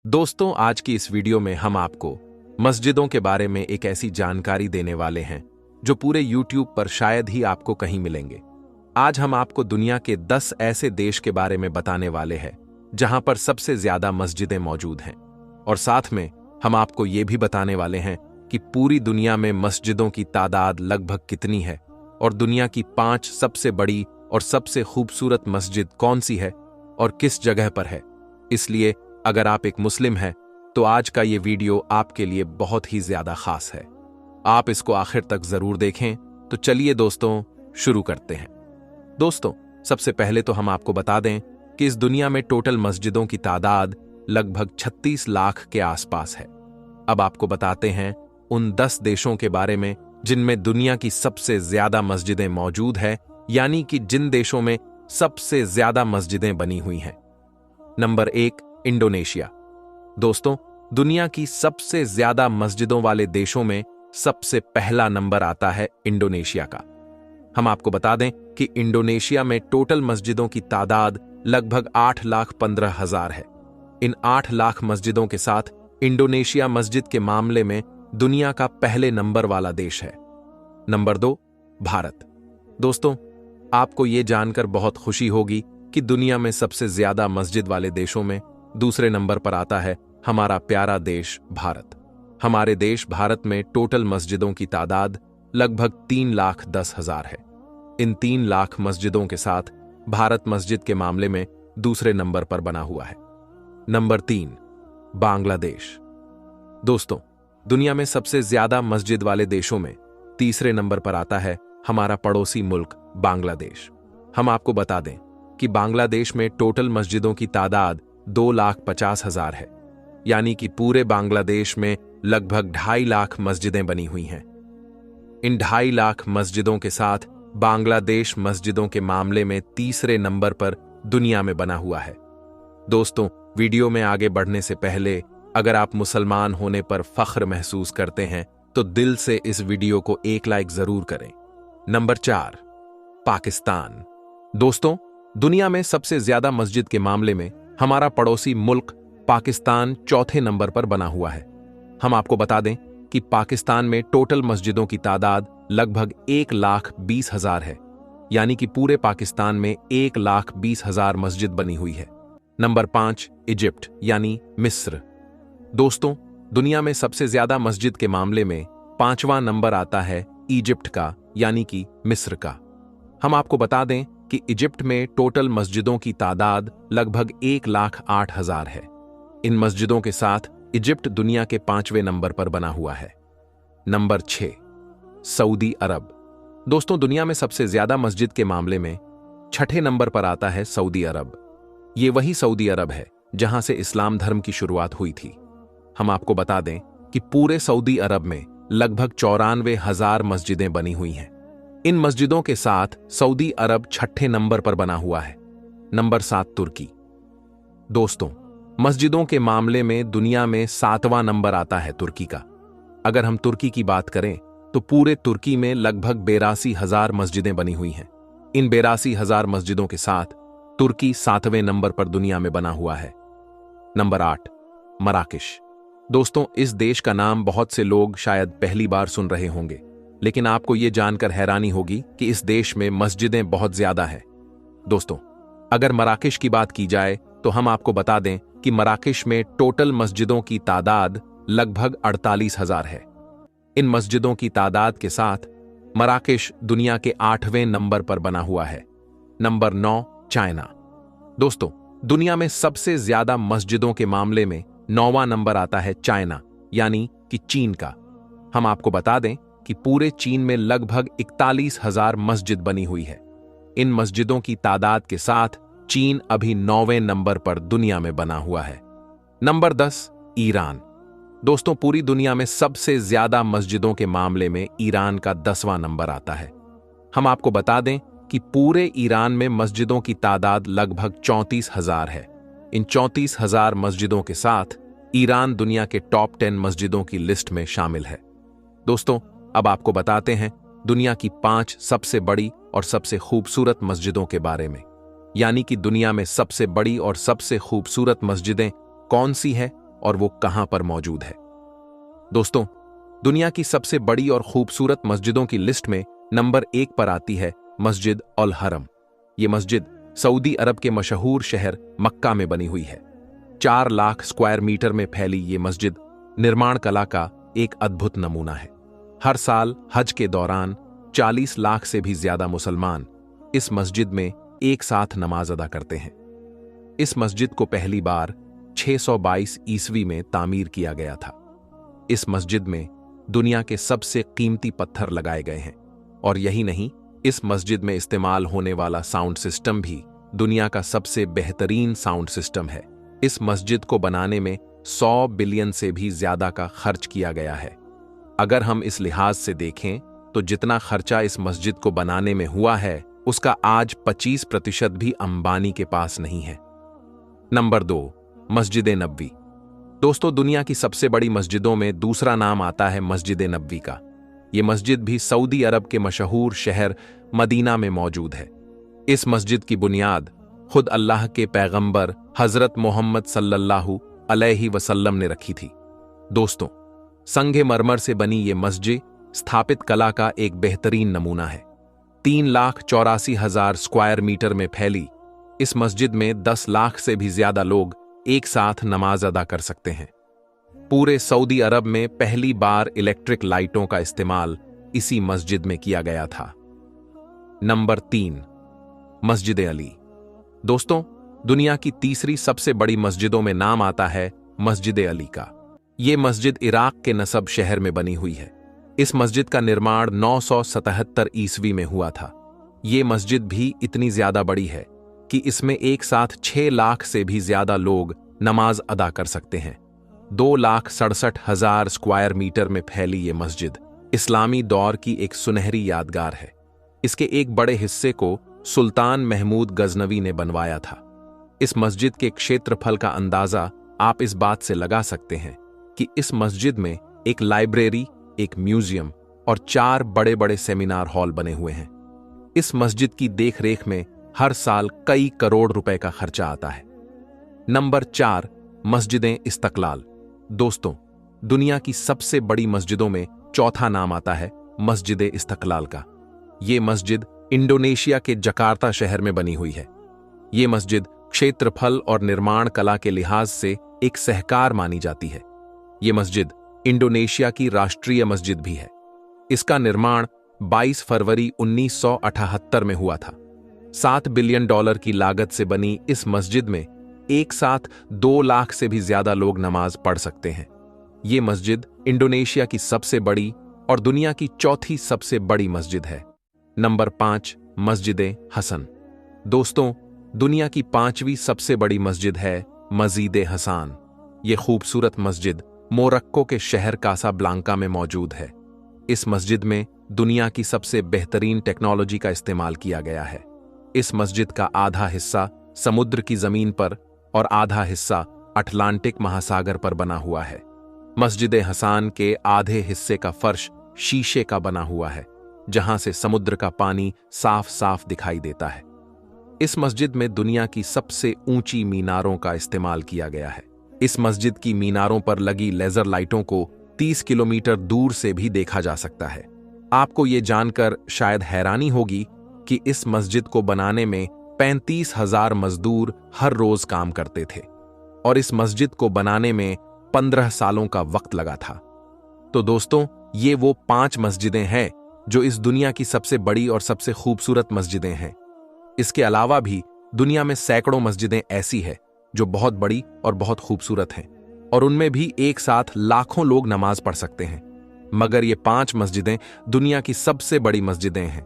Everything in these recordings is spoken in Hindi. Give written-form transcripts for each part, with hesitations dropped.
दोस्तों, आज की इस वीडियो में हम आपको मस्जिदों के बारे में एक ऐसी जानकारी देने वाले हैं जो पूरे YouTube पर शायद ही आपको कहीं मिलेंगे। आज हम आपको दुनिया के 10 ऐसे देश के बारे में बताने वाले हैं जहां पर सबसे ज्यादा मस्जिदें मौजूद हैं, और साथ में हम आपको ये भी बताने वाले हैं कि पूरी दुनिया में मस्जिदों की तादाद लगभग कितनी है और दुनिया की 5 सबसे बड़ी और सबसे खूबसूरत मस्जिद कौन सी है और किस जगह पर है। इसलिए अगर आप एक मुस्लिम हैं तो आज का ये वीडियो आपके लिए बहुत ही ज्यादा खास है। आप इसको आखिर तक जरूर देखें। तो चलिए दोस्तों, शुरू करते हैं। दोस्तों, सबसे पहले तो हम आपको बता दें कि इस दुनिया में टोटल मस्जिदों की तादाद लगभग 36 लाख के आसपास है। अब आपको बताते हैं उन 10 देशों के बारे में जिनमें दुनिया की सबसे ज्यादा मस्जिदें मौजूद है, यानी कि जिन देशों में सबसे ज्यादा मस्जिदें बनी हुई हैं। Number 1, Indonesia. दोस्तों, दुनिया की सबसे ज्यादा मस्जिदों वाले देशों में सबसे पहला नंबर आता है इंडोनेशिया का। हम आपको बता दें कि इंडोनेशिया में टोटल मस्जिदों की तादाद लगभग 8,15,000 है। इन 8 लाख मस्जिदों के साथ इंडोनेशिया मस्जिद के मामले में दुनिया का पहले नंबर वाला देश है। नंबर 2, भारत। दोस्तों, आपको यह जानकर बहुत खुशी होगी कि दुनिया में सबसे ज्यादा मस्जिद वाले देशों में दूसरे नंबर पर आता है हमारा प्यारा देश भारत। हमारे देश भारत में टोटल मस्जिदों की तादाद लगभग 3,10,000 है। इन 3 लाख मस्जिदों के साथ भारत मस्जिद के मामले में दूसरे नंबर पर बना हुआ है। नंबर 3, बांग्लादेश। दोस्तों, दुनिया में सबसे ज्यादा मस्जिद वाले देशों में तीसरे नंबर पर आता है हमारा पड़ोसी मुल्क बांग्लादेश। हम आपको बता दें कि बांग्लादेश में टोटल मस्जिदों की तादाद 2,50,000 है, यानी कि पूरे बांग्लादेश में लगभग 2.5 लाख मस्जिदें बनी हुई हैं। इन 2.5 लाख मस्जिदों के साथ बांग्लादेश मस्जिदों के मामले में तीसरे नंबर पर दुनिया में बना हुआ है। दोस्तों, वीडियो में आगे बढ़ने से पहले अगर आप मुसलमान होने पर फख्र महसूस करते हैं तो दिल से इस वीडियो को एक लाइक जरूर करें। नंबर 4, पाकिस्तान। दोस्तों, दुनिया में सबसे ज्यादा मस्जिद के मामले में हमारा पड़ोसी मुल्क पाकिस्तान चौथे नंबर पर बना हुआ है। हम आपको बता दें कि पाकिस्तान में टोटल मस्जिदों की तादाद लगभग 1,20,000 है, यानी कि पूरे पाकिस्तान में 1,20,000 मस्जिद बनी हुई है। नंबर 5, इजिप्ट यानी मिस्र। दोस्तों, दुनिया में सबसे ज्यादा मस्जिद के मामले में 5वां नंबर आता है इजिप्ट का, यानी कि मिस्र का। हम आपको बता दें कि इजिप्ट में टोटल मस्जिदों की तादाद लगभग 1,08,000 है। इन मस्जिदों के साथ इजिप्ट दुनिया के 5वें नंबर पर बना हुआ है। नंबर 6, सऊदी अरब। दोस्तों, दुनिया में सबसे ज्यादा मस्जिद के मामले में 6ठे नंबर पर आता है सऊदी अरब। ये वही सऊदी अरब है जहां से इस्लाम धर्म की शुरुआत हुई थी। हम आपको बता दें कि पूरे सऊदी अरब में लगभग 94,000 मस्जिदें बनी हुई हैं। इन मस्जिदों के साथ सऊदी अरब 6ठे नंबर पर बना हुआ है। नंबर 7, तुर्की। दोस्तों, मस्जिदों के मामले में दुनिया में 7वां नंबर आता है तुर्की का। अगर हम तुर्की की बात करें तो पूरे तुर्की में लगभग 82,000 मस्जिदें बनी हुई हैं। इन 82,000 मस्जिदों के साथ तुर्की 7वें नंबर पर दुनिया में बना हुआ है। Number 8, Marrakesh. दोस्तों, इस देश का नाम बहुत से लोग शायद पहली बार सुन रहे होंगे, लेकिन आपको यह जानकर हैरानी होगी कि इस देश में मस्जिदें बहुत ज्यादा हैं। दोस्तों, अगर मराकेश की बात की जाए तो हम आपको बता दें कि मराकेश में टोटल मस्जिदों की तादाद लगभग 48,000 है। इन मस्जिदों की तादाद के साथ मराकेश दुनिया के 8वें नंबर पर बना हुआ है। Number 9, China. दोस्तों, दुनिया में सबसे ज्यादा मस्जिदों के मामले में 9वां नंबर आता है चाइना, यानी कि चीन का। हम आपको बता दें कि पूरे चीन में लगभग 41,000 मस्जिद बनी हुई है। इन मस्जिदों की तादाद के साथ चीन अभी 9वें नंबर पर दुनिया में बना हुआ है। Number 10, Iran. दोस्तों, पूरी दुनिया में सबसे ज्यादा मस्जिदों के मामले में ईरान का 10वां नंबर आता है। हम आपको बता दें कि पूरे ईरान में मस्जिदों की तादाद लगभग 34,000 है। इन 34,000 मस्जिदों के साथ ईरान दुनिया के टॉप 10 मस्जिदों की लिस्ट में शामिल है। दोस्तों, अब आपको बताते हैं दुनिया की 5 सबसे बड़ी और सबसे खूबसूरत मस्जिदों के बारे में, यानी कि दुनिया में सबसे बड़ी और सबसे खूबसूरत मस्जिदें कौन सी है और वो कहां पर मौजूद है। दोस्तों, दुनिया की सबसे बड़ी और खूबसूरत मस्जिदों की लिस्ट में नंबर 1 पर आती है मस्जिद अल हरम। ये मस्जिद सऊदी अरब के मशहूर शहर मक्का में बनी हुई है। 4 लाख स्क्वायर मीटर में फैली ये मस्जिद निर्माण कला का एक अद्भुत नमूना है। हर साल हज के दौरान 40 लाख से भी ज्यादा मुसलमान इस मस्जिद में एक साथ नमाज अदा करते हैं। इस मस्जिद को पहली बार 622 ईस्वी में तामीर किया गया था। इस मस्जिद में दुनिया के सबसे कीमती पत्थर लगाए गए हैं और यही नहीं, इस मस्जिद में इस्तेमाल होने वाला साउंड सिस्टम भी दुनिया का सबसे बेहतरीन साउंड सिस्टम है। इस मस्जिद को बनाने में 100 बिलियन से भी ज्यादा का खर्च किया गया है। अगर हम इस लिहाज से देखें तो जितना खर्चा इस मस्जिद को बनाने में हुआ है, उसका आज 25% भी अंबानी के पास नहीं है। नंबर 2, मस्जिद नबवी। दोस्तों, दुनिया की सबसे बड़ी मस्जिदों में दूसरा नाम आता है मस्जिद नबवी का। यह मस्जिद भी सऊदी अरब के मशहूर शहर मदीना में मौजूद है। इस मस्जिद की बुनियाद खुद अल्लाह के पैगंबर हजरत मोहम्मद सल्लल्लाहु अलैहि वसल्लम ने रखी थी। दोस्तों, संगमरमर से बनी ये मस्जिद स्थापित कला का एक बेहतरीन नमूना है। 3,84,000 स्क्वायर मीटर में फैली इस मस्जिद में 10 लाख से भी ज्यादा लोग एक साथ नमाज अदा कर सकते हैं। पूरे सऊदी अरब में पहली बार इलेक्ट्रिक लाइटों का इस्तेमाल इसी मस्जिद में किया गया था। नंबर 3, मस्जिद अली। दोस्तों, दुनिया की तीसरी सबसे बड़ी मस्जिदों में नाम आता है मस्जिद अली का। यह मस्जिद इराक के नसब शहर में बनी हुई है। इस मस्जिद का निर्माण 977 ईस्वी में हुआ था। ये मस्जिद भी इतनी ज्यादा बड़ी है कि इसमें एक साथ 6 लाख से भी ज्यादा लोग नमाज अदा कर सकते हैं। 2,67,000 स्क्वायर मीटर में फैली ये मस्जिद इस्लामी दौर की एक सुनहरी यादगार है। इसके एक बड़े हिस्से को सुल्तान महमूद गजनवी ने बनवाया था। इस मस्जिद के क्षेत्रफल का अंदाजा आप इस बात से लगा सकते हैं कि इस मस्जिद में एक लाइब्रेरी, एक म्यूजियम और 4 बड़े बड़े सेमिनार हॉल बने हुए हैं। इस मस्जिद की देखरेख में हर साल कई करोड़ रुपए का खर्चा आता है। नंबर 4, मस्जिदें इस्तकलाल। दोस्तों, दुनिया की सबसे बड़ी मस्जिदों में चौथा नाम आता है मस्जिद इस्तकलाल का। ये मस्जिद इंडोनेशिया के जकार्ता शहर में बनी हुई है। ये मस्जिद क्षेत्रफल और निर्माण कला के लिहाज से एक सहकार मानी जाती है। ये मस्जिद इंडोनेशिया की राष्ट्रीय मस्जिद भी है। इसका निर्माण 22 फरवरी 1978 में हुआ था। $7 बिलियन की लागत से बनी इस मस्जिद में एक साथ 2 लाख से भी ज्यादा लोग नमाज पढ़ सकते हैं। ये मस्जिद इंडोनेशिया की सबसे बड़ी और दुनिया की चौथी सबसे बड़ी मस्जिद है। नंबर 5, मस्जिद हसन। दोस्तों, दुनिया की 5वीं सबसे बड़ी मस्जिद है मस्जिद हसन। ये खूबसूरत मस्जिद मोरक्को के शहर कासाब्लांका में मौजूद है। इस मस्जिद में दुनिया की सबसे बेहतरीन टेक्नोलॉजी का इस्तेमाल किया गया है। इस मस्जिद का आधा हिस्सा समुद्र की जमीन पर और आधा हिस्सा अटलांटिक महासागर पर बना हुआ है। मस्जिद हसन के आधे हिस्से का फर्श शीशे का बना हुआ है, जहां से समुद्र का पानी साफ साफ दिखाई देता है। इस मस्जिद में दुनिया की सबसे ऊंची मीनारों का इस्तेमाल किया गया है। इस मस्जिद की मीनारों पर लगी लेजर लाइटों को 30 किलोमीटर दूर से भी देखा जा सकता है। आपको ये जानकर शायद हैरानी होगी कि इस मस्जिद को बनाने में 35,000 मजदूर हर रोज काम करते थे और इस मस्जिद को बनाने में 15 सालों का वक्त लगा था। तो दोस्तों, ये वो 5 मस्जिदें हैं जो इस दुनिया की सबसे बड़ी और सबसे खूबसूरत मस्जिदें हैं। इसके अलावा भी दुनिया में सैकड़ों मस्जिदें ऐसी हैं जो बहुत बड़ी और बहुत खूबसूरत हैं और उनमें भी एक साथ लाखों लोग नमाज पढ़ सकते हैं। मगर ये 5 मस्जिदें दुनिया की सबसे बड़ी मस्जिदें हैं।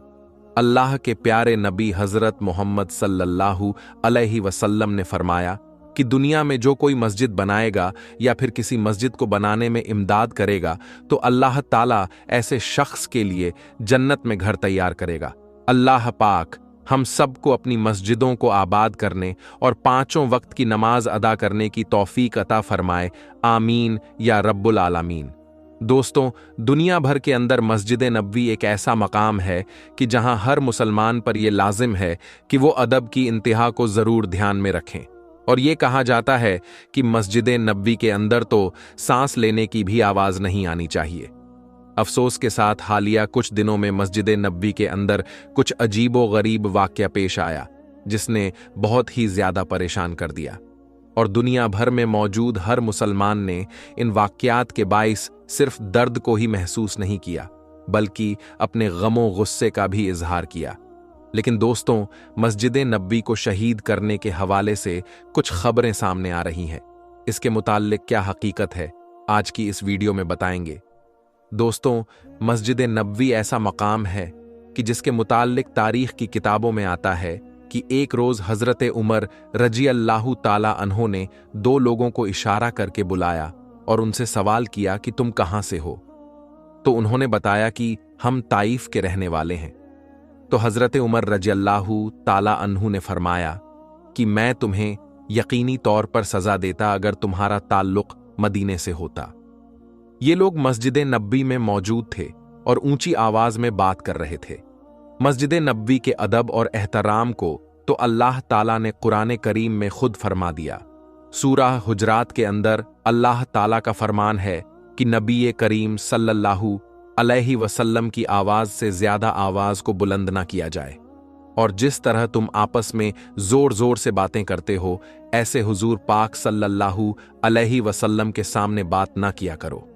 अल्लाह के प्यारे नबी हजरत मोहम्मद सल्लल्लाहु अलैहि वसल्लम ने फरमाया कि दुनिया में जो कोई मस्जिद बनाएगा या फिर किसी मस्जिद को बनाने में इमदाद करेगा तो अल्लाह ताला ऐसे शख्स के लिए जन्नत में घर तैयार करेगा। अल्लाह पाक हम सबको अपनी मस्जिदों को आबाद करने और 5 वक्त की नमाज अदा करने की तौफीक अता फरमाए। आमीन या रब्बुल आलमीन। दोस्तों, दुनिया भर के अंदर मस्जिद नबवी एक ऐसा मकाम है कि जहां हर मुसलमान पर यह लाजिम है कि वो अदब की इंतहा को जरूर ध्यान में रखें। और ये कहा जाता है कि मस्जिद नबवी के अंदर तो सांस लेने की भी आवाज नहीं आनी चाहिए। अफसोस के साथ हालिया कुछ दिनों में मस्जिद नबवी के अंदर कुछ अजीबो गरीब वाकया पेश आया जिसने बहुत ही ज्यादा परेशान कर दिया, और दुनिया भर में मौजूद हर मुसलमान ने इन वाकयात के बाइस सिर्फ दर्द को ही महसूस नहीं किया बल्कि अपने गमो गुस्से का भी इजहार किया। लेकिन दोस्तों, मस्जिद नबवी को शहीद करने के हवाले से कुछ खबरें सामने आ रही हैं। इसके मुताल्लिक क्या हकीकत है, आज की इस वीडियो में बताएंगे। दोस्तों, मस्जिद नबवी ऐसा मकाम है कि जिसके मुताल्लिक तारीख की किताबों में आता है कि एक रोज हजरत उमर रजी अल्लाहु ताला अन्हो ने दो लोगों को इशारा करके बुलाया और उनसे सवाल किया कि तुम कहां से हो। तो उन्होंने बताया कि हम ताइफ के रहने वाले हैं। तो हजरत उमर रजी अल्लाहु ताला अन्हु ने फरमाया कि मैं तुम्हें यकीनी तौर पर सजा देता अगर तुम्हारा ताल्लुक मदीने से होता। ये लोग मस्जिद नबवी में मौजूद थे और ऊंची आवाज में बात कर रहे थे। मस्जिद नबवी के अदब और एहतराम को तो अल्लाह ताला ने कुरान करीम में खुद फरमा दिया। सूरह हुजरात के अंदर अल्लाह ताला का फरमान है कि नबी करीम सल्लल्लाहु अलैहि वसल्लम की आवाज से ज्यादा आवाज को बुलंद ना किया जाए, और जिस तरह तुम आपस में जोर जोर से बातें करते हो ऐसे हुजूर पाक सल्लल्लाहु अलैहि वसल्लम के सामने बात ना किया करो।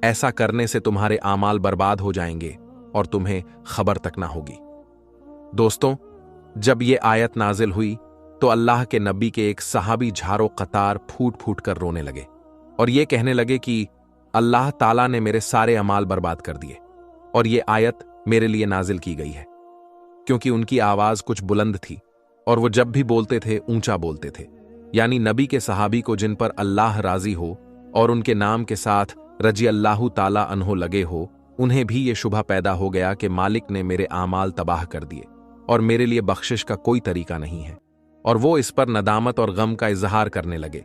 ऐसा करने से तुम्हारे आमाल बर्बाद हो जाएंगे और तुम्हें खबर तक ना होगी। दोस्तों, जब ये आयत नाजिल हुई तो अल्लाह के नबी के एक सहाबी झारो कतार फूट फूट कर रोने लगे और ये कहने लगे कि अल्लाह ताला ने मेरे सारे अमाल बर्बाद कर दिए और ये आयत मेरे लिए नाजिल की गई है। क्योंकि उनकी आवाज कुछ बुलंद थी और वो जब भी बोलते थे ऊंचा बोलते थे, यानी नबी के सहाबी को जिन पर अल्लाह राजी हो और उनके नाम के साथ रजी अल्लाहु ताला अन्हो लगे हो, उन्हें भी ये शुबा पैदा हो गया कि मालिक ने मेरे आमाल तबाह कर दिए और मेरे लिए बख्शिश का कोई तरीका नहीं है, और वो इस पर नदामत और गम का इजहार करने लगे।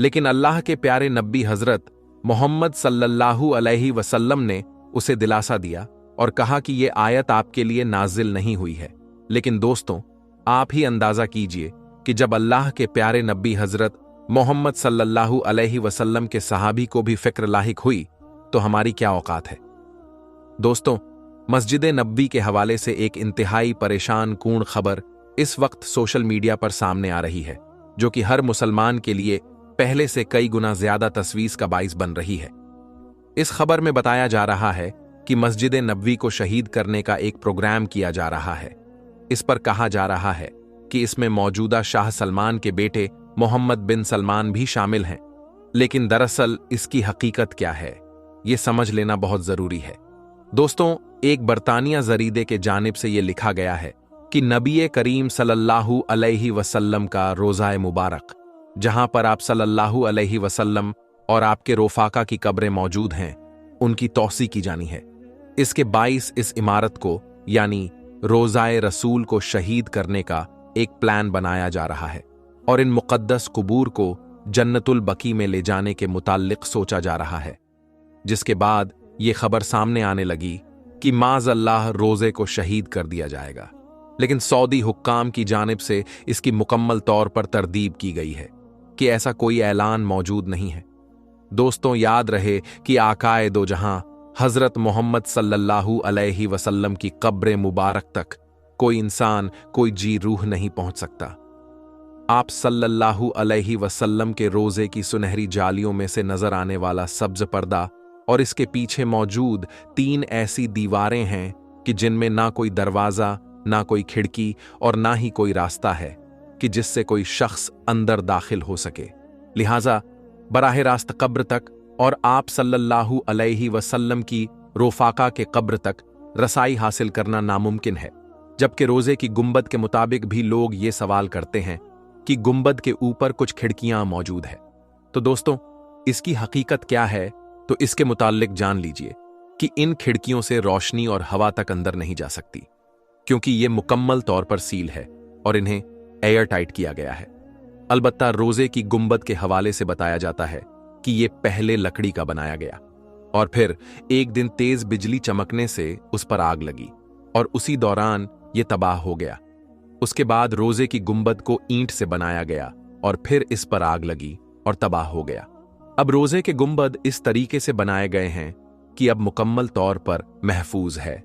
लेकिन अल्लाह के प्यारे नबी हजरत मोहम्मद सल्लल्लाहु अलैहि वसल्लम ने उसे दिलासा दिया और कहा कि ये आयत आपके लिए नाजिल नहीं हुई है। लेकिन दोस्तों, आप ही अंदाजा कीजिए कि जब अल्लाह के प्यारे नबी हजरत मोहम्मद सल्लल्लाहु अलैहि वसल्लम के सहाबी को भी फिक्र लाहिक हुई तो हमारी क्या औकात है। दोस्तों, मस्जिद नबवी के हवाले से एक इंतहाई परेशान कून खबर इस वक्त सोशल मीडिया पर सामने आ रही है, जो कि हर मुसलमान के लिए पहले से कई गुना ज्यादा तस्वीर का बाइस बन रही है। इस खबर में बताया जा रहा है कि मस्जिद नबवी को शहीद करने का एक प्रोग्राम किया जा रहा है। इस पर कहा जा रहा है कि इसमें मौजूदा शाह सलमान के बेटे मोहम्मद बिन सलमान भी शामिल हैं। लेकिन दरअसल इसकी हकीकत क्या है, ये समझ लेना बहुत जरूरी है। दोस्तों, एक बरतानिया जरीदे के जानिब से यह लिखा गया है कि नबी करीम सल्लल्लाहु अलैहि वसल्लम का रोज़ा मुबारक, जहां पर आप सल्लल्लाहु अलैहि वसल्लम और आपके रोफाका की कब्रें मौजूद हैं, उनकी तौसी की जानी है। इसके बाइस इस इमारत को यानी रोज़ाए रसूल को शहीद करने का एक प्लान बनाया जा रहा है और इन मुक़द्दस कुबूर को जन्नतुल बकी में ले जाने के मुताल्लिक सोचा जा रहा है। जिसके बाद ये खबर सामने आने लगी कि माज़अल्लाह रोज़े को शहीद कर दिया जाएगा। लेकिन सऊदी हुक्काम की जानिब से इसकी मुकम्मल तौर पर तरदीब की गई है कि ऐसा कोई ऐलान मौजूद नहीं है। दोस्तों, याद रहे कि आकाए दो जहां हजरत मोहम्मद सल्लल्लाहु अलैहि वसल्लम की कब्र मुबारक तक कोई इंसान, कोई जी रूह नहीं पहुंच सकता। आप सल्लल्लाहु अलैहि वसल्लम के रोजे की सुनहरी जालियों में से नजर आने वाला सब्ज पर्दा और इसके पीछे मौजूद 3 ऐसी दीवारें हैं कि जिनमें ना कोई दरवाजा, ना कोई खिड़की और ना ही कोई रास्ता है कि जिससे कोई शख्स अंदर दाखिल हो सके। लिहाजा बराह रास्त कब्र तक और आप सल्लल्लाहु अलैहि वसल्लम की रोफाका के कब्र तक रसाई हासिल करना नामुमकिन है। जबकि रोजे की गुंबद के मुताबिक भी लोग ये सवाल करते हैं कि गुंबद के ऊपर कुछ खिड़कियां मौजूद है। तो दोस्तों, इसकी हकीकत क्या है, तो इसके मुताल्लिक जान लीजिए कि इन खिड़कियों से रोशनी और हवा तक अंदर नहीं जा सकती, क्योंकि ये मुकम्मल तौर पर सील है और इन्हें एयर टाइट किया गया है। अलबत्ता रोजे की गुंबद के हवाले से बताया जाता है कि ये पहले लकड़ी का बनाया गया और फिर एक दिन तेज बिजली चमकने से उस पर आग लगी और उसी दौरान ये तबाह हो गया। उसके बाद रोजे की गुंबद को ईंट से बनाया गया और फिर इस पर आग लगी और तबाह हो गया। अब रोजे के गुंबद इस तरीके से बनाए गए हैं कि अब मुकम्मल तौर पर महफूज है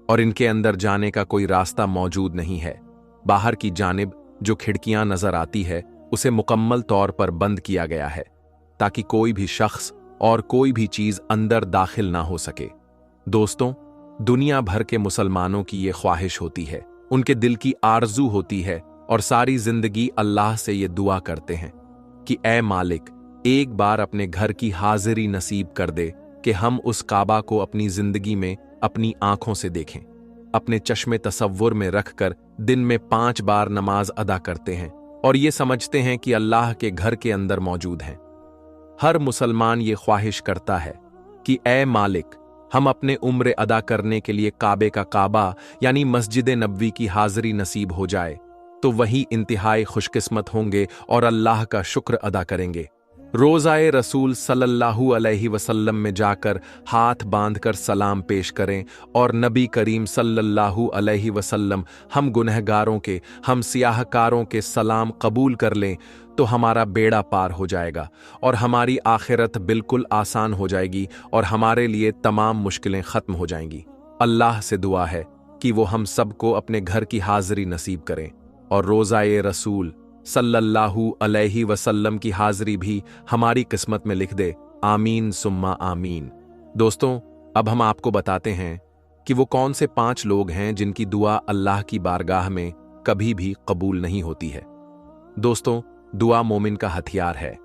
और इनके अंदर जाने का कोई रास्ता मौजूद नहीं है। बाहर की जानिब जो खिड़कियां नजर आती है उसे मुकम्मल तौर पर बंद किया गया है ताकि कोई भी शख्स और कोई भी चीज अंदर दाखिल ना हो सके। दोस्तों, दुनिया भर के मुसलमानों की ये ख्वाहिश होती है, उनके दिल की आरजू होती है और सारी जिंदगी अल्लाह से ये दुआ करते हैं कि ऐ मालिक, एक बार अपने घर की हाजिरी नसीब कर दे कि हम उस काबा को अपनी जिंदगी में अपनी आंखों से देखें। अपने चश्मे तसव्वुर में रखकर दिन में 5 बार नमाज अदा करते हैं और ये समझते हैं कि अल्लाह के घर के अंदर मौजूद हैं। हर मुसलमान ये ख्वाहिश करता है कि ऐ मालिक, हम अपने उम्र अदा करने के लिए काबे का काबा यानी मस्जिद नबवी की हाजिरी नसीब हो जाए तो वही इंतहाई खुशकिस्मत होंगे और अल्लाह का शुक्र अदा करेंगे। रोज़ाए रसूल सल्लल्लाहु अलैहि वसल्लम में जाकर हाथ बांधकर सलाम पेश करें और नबी करीम सल्लल्लाहु अलैहि वसल्लम हम गुनहगारों के, हम सियाहकारों के सलाम कबूल कर लें तो हमारा बेड़ा पार हो जाएगा और हमारी आखिरत बिल्कुल आसान हो जाएगी और हमारे लिए तमाम मुश्किलें ख़त्म हो जाएंगी। अल्लाह से दुआ है कि वो हम सबको अपने घर की हाजिरी नसीब करें और रोज़ाए रसूल सल्लल्लाहु अलैहि वसल्लम की हाजिरी भी हमारी किस्मत में लिख दे। आमीन सुम्मा आमीन। दोस्तों, अब हम आपको बताते हैं कि वो कौन से 5 लोग हैं जिनकी दुआ अल्लाह की बारगाह में कभी भी कबूल नहीं होती है। दोस्तों, दुआ मोमिन का हथियार है।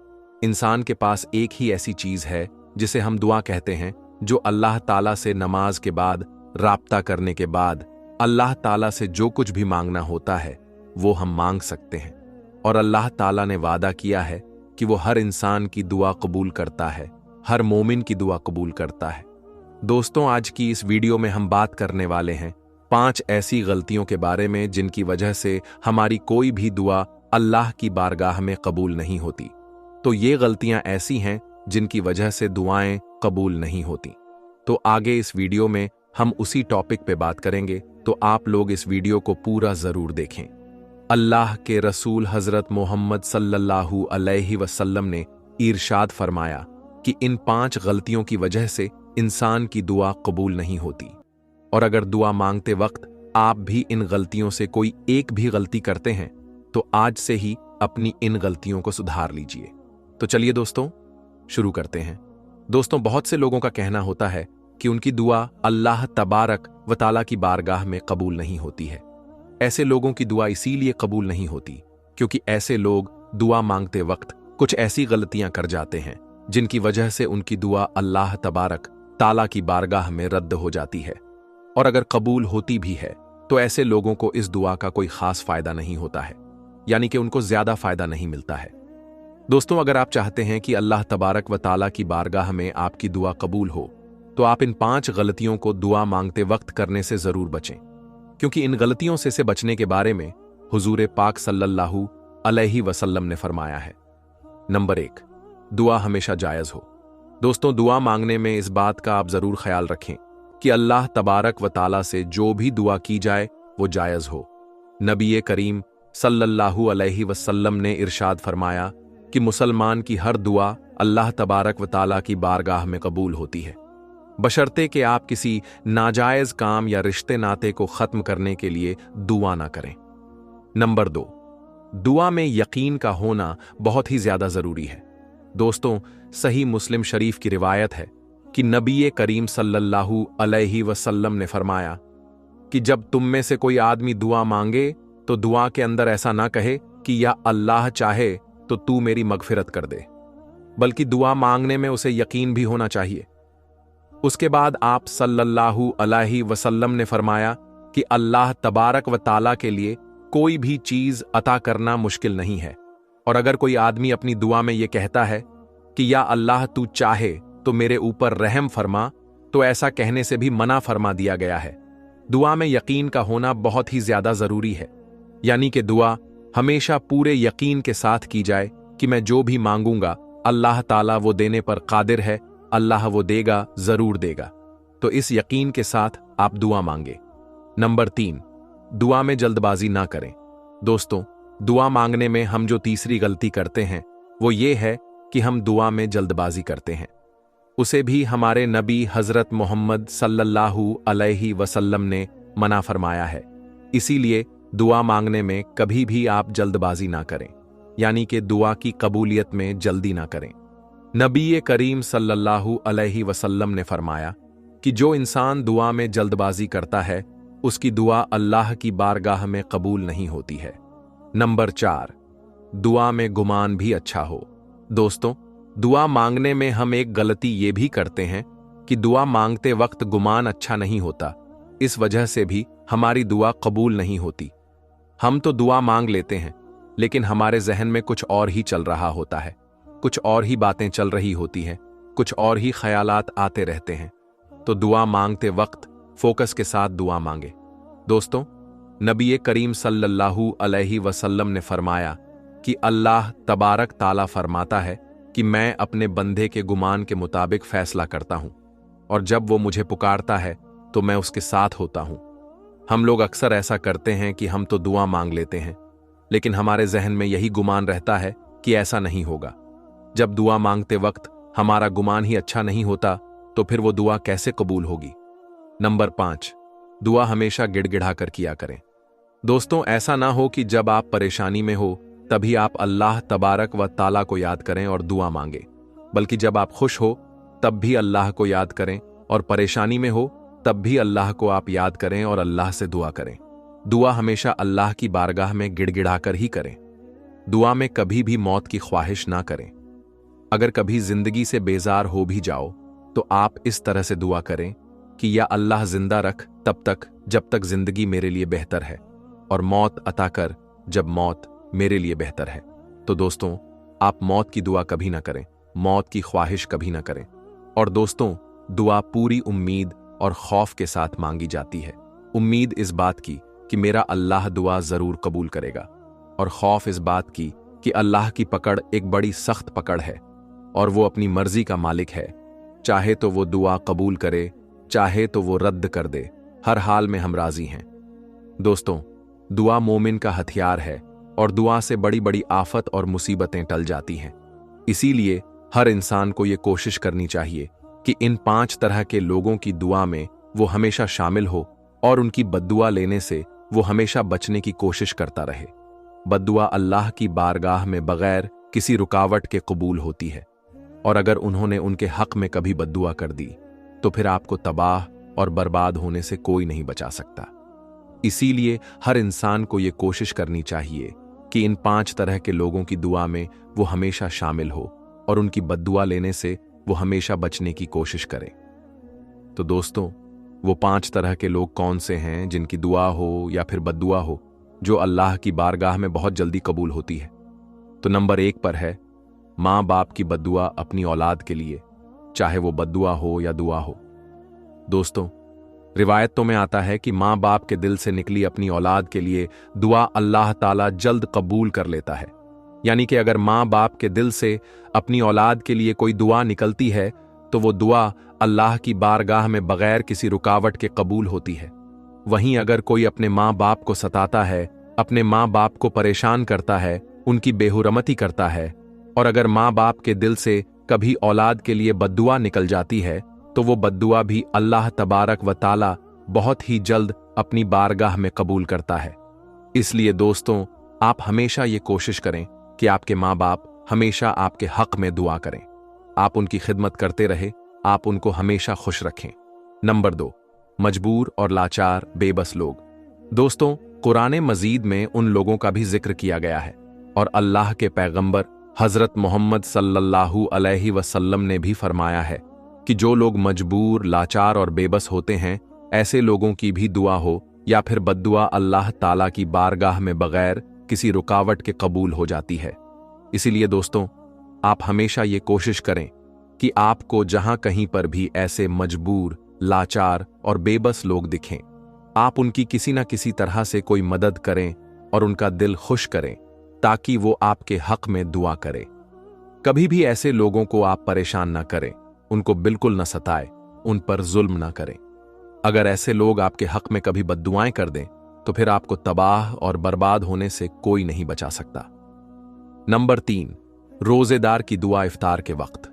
इंसान के पास एक ही ऐसी चीज है जिसे हम दुआ कहते हैं, जो अल्लाह ताला से नमाज के बाद, राब्ता करने के बाद अल्लाह ताला से जो कुछ भी मांगना होता है वो हम मांग सकते हैं और अल्लाह ताला ने वादा किया है कि वो हर इंसान की दुआ कबूल करता है, हर मोमिन की दुआ कबूल करता है। दोस्तों, आज की इस वीडियो में हम बात करने वाले हैं 5 ऐसी गलतियों के बारे में जिनकी वजह से हमारी कोई भी दुआ अल्लाह की बारगाह में कबूल नहीं होती। तो ये गलतियां ऐसी हैं जिनकी वजह से दुआएं कबूल नहीं होती। तो आगे इस वीडियो में हम उसी टॉपिक पे बात करेंगे, तो आप लोग इस वीडियो को पूरा जरूर देखें। अल्लाह के रसूल हजरत मोहम्मद सल्लल्लाहु अलैहि वसल्लम ने इरशाद फरमाया कि इन 5 गलतियों की वजह से इंसान की दुआ कबूल नहीं होती। और अगर दुआ मांगते वक्त आप भी इन गलतियों से कोई एक भी गलती करते हैं तो आज से ही अपनी इन गलतियों को सुधार लीजिए। तो चलिए दोस्तों, शुरू करते हैं। दोस्तों, बहुत से लोगों का कहना होता है कि उनकी दुआ अल्लाह तबारक व ताला की बारगाह में कबूल नहीं होती है। ऐसे लोगों की दुआ इसीलिए कबूल नहीं होती क्योंकि ऐसे लोग दुआ मांगते वक्त कुछ ऐसी गलतियां कर जाते हैं जिनकी वजह से उनकी दुआ अल्लाह तबारक ताला की बारगाह में रद्द हो जाती है। और अगर कबूल होती भी है तो ऐसे लोगों को इस दुआ का कोई खास फायदा नहीं होता है, यानी कि उनको ज्यादा फायदा नहीं मिलता है। दोस्तों, अगर आप चाहते हैं कि अल्लाह तबारक व ताला की बारगाह में आपकी दुआ कबूल हो तो आप इन 5 गलतियों को दुआ मांगते वक्त करने से जरूर बचें, क्योंकि इन गलतियों से बचने के बारे में हुजूर पाक सल्लल्लाहु अलैहि वसल्लम ने फरमाया है। नंबर 1, दुआ हमेशा जायज हो। दोस्तों, दुआ मांगने में इस बात का आप जरूर ख्याल रखें कि अल्लाह तबारक व ताला से जो भी दुआ की जाए वो जायज हो। नबी करीम सल्लल्लाहु अलैहि वसल्लम ने इरशाद फरमाया कि मुसलमान की हर दुआ अल्लाह तबारक व ताला की बारगाह में कबूल होती है, बशर्ते कि आप किसी नाजायज काम या रिश्ते नाते को खत्म करने के लिए दुआ ना करें। नंबर 2, दुआ में यकीन का होना बहुत ही ज्यादा जरूरी है। दोस्तों, सही मुस्लिम शरीफ की रिवायत है कि नबी करीम सल्लल्लाहु अलैहि वसल्लम ने फरमाया कि जब तुम में से कोई आदमी दुआ मांगे तो दुआ के अंदर ऐसा ना कहे कि या अल्लाह चाहे तो तू मेरी मगफिरत कर दे, बल्कि दुआ मांगने में उसे यकीन भी होना चाहिए। उसके बाद आप सल्लल्लाहु अलैहि वसल्लम ने फरमाया कि अल्लाह तबारक व ताला के लिए कोई भी चीज अता करना मुश्किल नहीं है, और अगर कोई आदमी अपनी दुआ में यह कहता है कि या अल्लाह तू चाहे तो मेरे ऊपर रहम फरमा, तो ऐसा कहने से भी मना फरमा दिया गया है। दुआ में यकीन का होना बहुत ही ज्यादा जरूरी है, यानी कि दुआ हमेशा पूरे यकीन के साथ की जाए कि मैं जो भी मांगूंगा अल्लाह ताला वो देने पर कादिर है, अल्लाह वो देगा, जरूर देगा। तो इस यकीन के साथ आप दुआ मांगे। नंबर 3, दुआ में जल्दबाजी ना करें। दोस्तों, दुआ मांगने में हम जो तीसरी गलती करते हैं वो ये है कि हम दुआ में जल्दबाजी करते हैं। उसे भी हमारे नबी हजरत मोहम्मद सल्लल्लाहु अलैहि वसल्लम ने मना फरमाया है। इसीलिए दुआ मांगने में कभी भी आप जल्दबाजी ना करें, यानी कि दुआ की कबूलियत में जल्दी ना करें। नबी करीम सल्लल्लाहु अलैहि वसल्लम ने फरमाया कि जो इंसान दुआ में जल्दबाजी करता है उसकी दुआ अल्लाह की बारगाह में कबूल नहीं होती है। नंबर 4, दुआ में गुमान भी अच्छा हो। दोस्तों, दुआ मांगने में हम एक गलती ये भी करते हैं कि दुआ मांगते वक्त गुमान अच्छा नहीं होता। इस वजह से भी हमारी दुआ कबूल नहीं होती। हम तो दुआ मांग लेते हैं, लेकिन हमारे जहन में कुछ और ही चल रहा होता है, कुछ और ही बातें चल रही होती हैं, कुछ और ही ख्यालात आते रहते हैं। तो दुआ मांगते वक्त फोकस के साथ दुआ मांगे। दोस्तों, नबी करीम सल्लल्लाहु अलैहि वसल्लम ने फरमाया कि अल्लाह तबारक ताला फरमाता है कि मैं अपने बंदे के गुमान के मुताबिक फैसला करता हूं, और जब वो मुझे पुकारता है तो मैं उसके साथ होता हूं। हम लोग अक्सर ऐसा करते हैं कि हम तो दुआ मांग लेते हैं, लेकिन हमारे जहन में यही गुमान रहता है कि ऐसा नहीं होगा। जब दुआ मांगते वक्त हमारा गुमान ही अच्छा नहीं होता तो फिर वो दुआ कैसे कबूल होगी। नंबर 5, दुआ हमेशा गिड़गिड़ा कर किया करें। दोस्तों, ऐसा ना हो कि जब आप परेशानी में हो तभी आप अल्लाह तबारक व ताला को याद करें और दुआ मांगे, बल्कि जब आप खुश हो तब भी अल्लाह को याद करें, और परेशानी में हो तब भी अल्लाह को आप याद करें और अल्लाह से दुआ करें। दुआ हमेशा अल्लाह की बारगाह में गिड़गिड़ाकर ही करें। दुआ में कभी भी मौत की ख्वाहिश ना करें। अगर कभी जिंदगी से बेजार हो भी जाओ तो आप इस तरह से दुआ करें कि या अल्लाह जिंदा रख तब तक जब तक जिंदगी मेरे लिए बेहतर है, और मौत अता कर जब मौत मेरे लिए बेहतर है। तो दोस्तों, आप मौत की दुआ कभी ना करें, मौत की ख्वाहिश कभी ना करें। और दोस्तों, दुआ पूरी उम्मीद और खौफ के साथ मांगी जाती है। उम्मीद इस बात की कि मेरा अल्लाह दुआ जरूर कबूल करेगा, और खौफ इस बात की कि अल्लाह की पकड़ एक बड़ी सख्त पकड़ है और वो अपनी मर्जी का मालिक है। चाहे तो वो दुआ कबूल करे, चाहे तो वो रद्द कर दे, हर हाल में हम राजी हैं। दोस्तों, दुआ मोमिन का हथियार है और दुआ से बड़ी बड़ी आफत और मुसीबतें टल जाती हैं। इसीलिए हर इंसान को ये कोशिश करनी चाहिए कि इन 5 तरह के लोगों की दुआ में वो हमेशा शामिल हो और उनकी बद्दुआ लेने से वो हमेशा बचने की कोशिश करता रहे। बद्दुआ अल्लाह की बारगाह में बगैर किसी रुकावट के कबूल होती है, और अगर उन्होंने उनके हक में कभी बद्दुआ कर दी तो फिर आपको तबाह और बर्बाद होने से कोई नहीं बचा सकता। इसीलिए हर इंसान को ये कोशिश करनी चाहिए कि इन 5 तरह के लोगों की दुआ में वो हमेशा शामिल हो और उनकी बद्दुआ लेने से वो हमेशा बचने की कोशिश करे। तो दोस्तों, वो 5 तरह के लोग कौन से हैं जिनकी दुआ हो या फिर बद्दुआ हो जो अल्लाह की बारगाह में बहुत जल्दी कबूल होती है? तो नंबर 1 पर है माँ बाप की बद्दुआ अपनी औलाद के लिए, चाहे वो बद्दुआ हो या दुआ हो। दोस्तों, रिवायतों में आता है कि माँ बाप के दिल से निकली अपनी औलाद के लिए दुआ अल्लाह ताला जल्द कबूल कर लेता है। यानी कि अगर माँ बाप के दिल से अपनी औलाद के लिए कोई दुआ निकलती है तो वो दुआ अल्लाह की बारगाह में बगैर किसी रुकावट के कबूल होती है। वहीं अगर कोई अपने माँ बाप को सताता है, अपने माँ बाप को परेशान करता है, उनकी बेहुरमती करता है, और अगर माँ बाप के दिल से कभी औलाद के लिए बद्दुआ निकल जाती है तो वो बद्दुआ भी अल्लाह तबारक व ताला बहुत ही जल्द अपनी बारगाह में कबूल करता है। इसलिए दोस्तों, आप हमेशा ये कोशिश करें कि आपके माँ बाप हमेशा आपके हक में दुआ करें, आप उनकी खिदमत करते रहे, आप उनको हमेशा खुश रखें। नंबर 2, मजबूर और लाचार बेबस लोग। दोस्तों, कुरान मजीद में उन लोगों का भी जिक्र किया गया है, और अल्लाह के पैगंबर हजरत मोहम्मद सल्लल्लाहु अलैहि वसल्लम ने भी फरमाया है कि जो लोग मजबूर, लाचार और बेबस होते हैं, ऐसे लोगों की भी दुआ हो या फिर बद्दुआ अल्लाह ताला की बारगाह में बगैर किसी रुकावट के कबूल हो जाती है। इसीलिए दोस्तों, आप हमेशा ये कोशिश करें कि आपको जहां कहीं पर भी ऐसे मजबूर, लाचार और बेबस लोग दिखें, आप उनकी किसी न किसी तरह से कोई मदद करें और उनका दिल खुश करें, ताकि वो आपके हक में दुआ करें। कभी भी ऐसे लोगों को आप परेशान न करें, उनको बिल्कुल न सताएं, उन पर जुल्म न करें। अगर ऐसे लोग आपके हक में कभी बद्दुआएं कर दें तो फिर आपको तबाह और बर्बाद होने से कोई नहीं बचा सकता। नंबर 3, रोजेदार की दुआ इफ्तार के वक्त।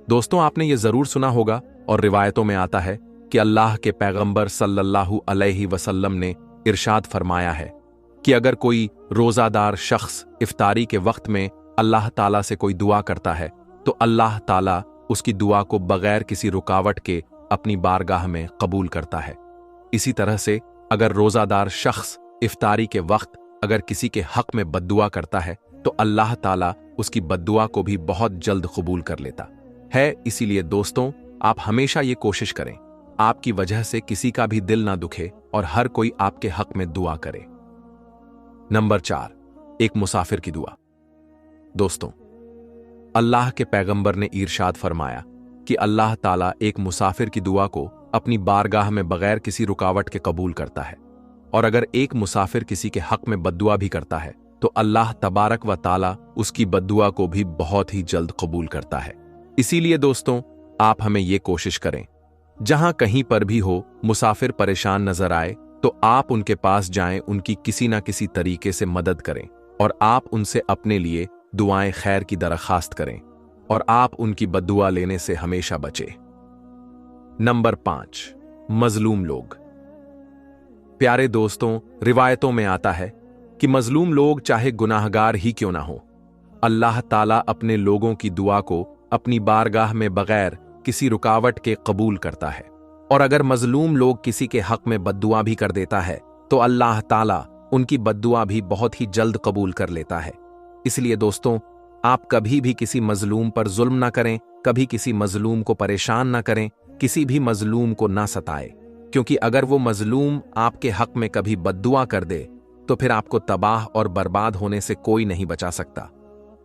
दोस्तों, आपने ये जरूर सुना होगा और रिवायतों में आता है कि अल्लाह के पैगंबर सल्लल्लाहु अलैहि वसल्लम ने इरशाद फरमाया है कि अगर कोई रोजादार शख्स इफ्तारी के वक्त में अल्लाह ताला से कोई दुआ करता है तो अल्लाह ताला उसकी दुआ को बगैर किसी रुकावट के अपनी बारगाह में कबूल करता है। इसी तरह से अगर रोजादार शख्स इफ्तारी के वक्त अगर किसी के हक में बद्दुआ करता है तो अल्लाह ताला उसकी बद्दुआ को भी बहुत जल्द कबूल कर लेता है। इसीलिए दोस्तों, आप हमेशा ये कोशिश करें आपकी वजह से किसी का भी दिल ना दुखे और हर कोई आपके हक में दुआ करे। नंबर 4, एक मुसाफिर की दुआ। दोस्तों, अल्लाह के पैगंबर ने इरशाद फरमाया कि अल्लाह ताला एक मुसाफिर की दुआ को अपनी बारगाह में बगैर किसी रुकावट के कबूल करता है, और अगर एक मुसाफिर किसी के हक में बद्दुआ भी करता है तो अल्लाह तबारक व ताला उसकी बद्दुआ को भी बहुत ही जल्द कबूल करता है। इसीलिए दोस्तों, आप हमें ये कोशिश करें, जहां कहीं पर भी हो मुसाफिर परेशान नजर आए तो आप उनके पास जाएं, उनकी किसी ना किसी तरीके से मदद करें और आप उनसे अपने लिए दुआएं खैर की दरख्वास्त करें और आप उनकी बद्दुआ लेने से हमेशा बचे। नंबर 5, मजलूम लोग। प्यारे दोस्तों, रिवायतों में आता है कि मजलूम लोग चाहे गुनाहगार ही क्यों ना हो, अल्लाह ताला अपने लोगों की दुआ को अपनी बारगाह में बगैर किसी रुकावट के कबूल करता है, और अगर मजलूम लोग किसी के हक में बद्दुआ भी कर देता है तो अल्लाह ताला उनकी बद्दुआ भी बहुत ही जल्द कबूल कर लेता है। इसलिए दोस्तों, आप कभी भी किसी मजलूम पर जुल्म ना करें, कभी किसी मजलूम को परेशान ना करें, किसी भी मजलूम को ना सताए, क्योंकि अगर वो मजलूम आपके हक में कभी बद्दुआ कर दे तो फिर आपको तबाह और बर्बाद होने से कोई नहीं बचा सकता।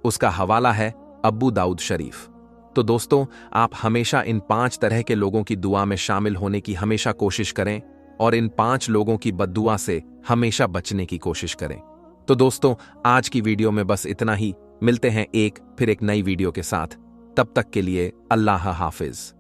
उसका हवाला है अबू दाऊद शरीफ। तो दोस्तों, आप हमेशा इन 5 तरह के लोगों की दुआ में शामिल होने की हमेशा कोशिश करें और इन 5 लोगों की बद्दुआ से हमेशा बचने की कोशिश करें। तो दोस्तों, आज की वीडियो में बस इतना ही। मिलते हैं फिर एक नई वीडियो के साथ। तब तक के लिए अल्लाह हाफिज।